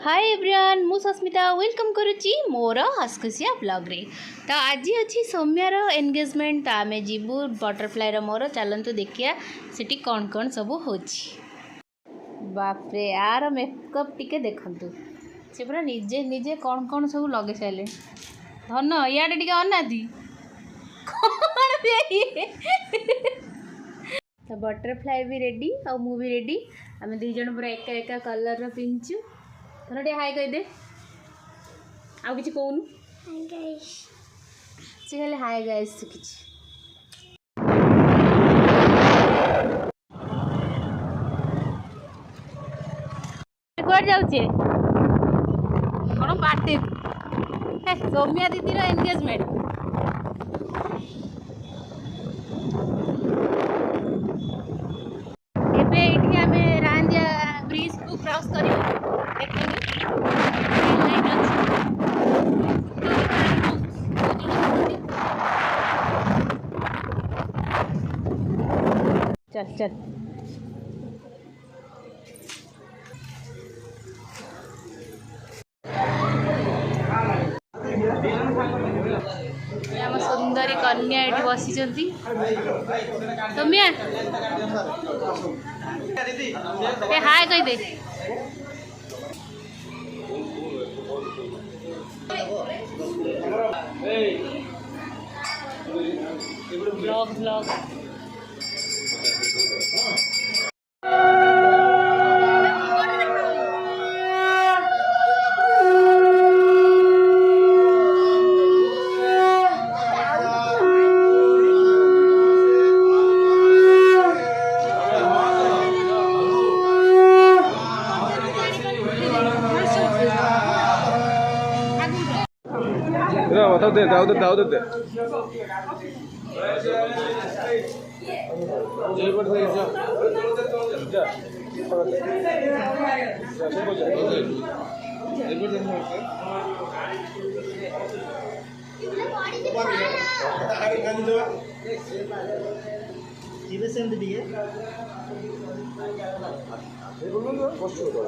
Hi everyone मु Sasmita welcome करुच्ची मोर हसखुसिया blog रे। तो आज अच्छी सौम्यार एंगेजमेंट तो आम जीवु बटरफ्लाई मोर चलतु देखिया सेठी कौन कौन सब हो। बापरे यार मेकअप टिके देखंतु से पूरा निजे निजे कौन कौन सब लगे सारे धन इे टे अनादी तो बटरफ्लाई भी रेडी और मु भी रेडी आम दी जन पूरा एका एका कलर पिंचु धन टे हाय कहीदे आउ कि कौन सी खाली हाय गाइस शिखी कौन जाऊे कौन पार्टी सौम्या दीदी एंगेजमेंट एबे आम रांझा ब्रिज को क्रॉस कर चल चल आम सुंदरी कन्या ये बसी सौम्या हाय कहीदे ब्लॉग ब्लॉग बता दे दाऊद दाऊद दे जयपुर से जा जा जयपुर से जीवे से एमडी दिए ये बोलूं ना कष्ट होता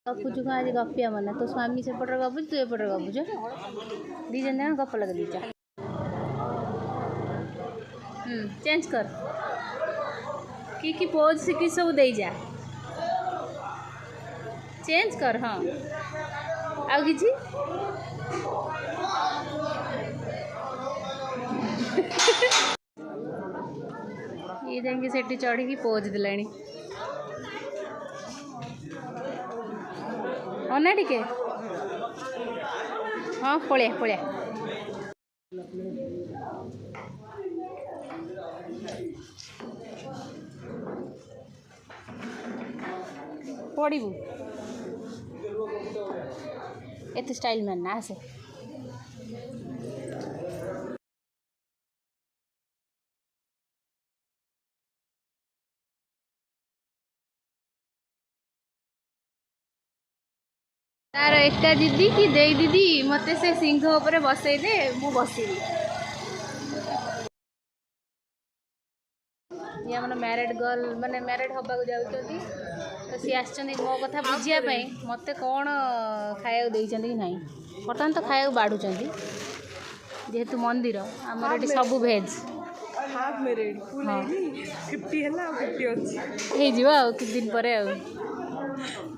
गपुचु कहाँ आज गपिया मन तो स्वामी से पटर गपुच तू एपटर गपुच दी जन गप लगे दीचा चेंज कर कि पोज शिखी सब दे जा चेंज कर हाँ आ किछि ये जाके सेठी चढ़ी पोज दिलानी अना टिके हाँ पलिया पलिया पड़ू एत स्टाइल में ना आसे तार एका दीदी कि दे दीदी मत से सिंह उपर बसई दे मु बसली ये आम मैरिड गर्ल माने मैरिड हवा को जाऊँगी तो सी आस मो कथा बुझापी मत कौन खाया कि ना बर्तमान तो खाया बाढ़ुं जेहेतु मंदिर आम ये सब भेज हो कि दिन पर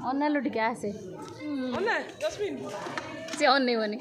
अनालु टे आसे से अनैबनी।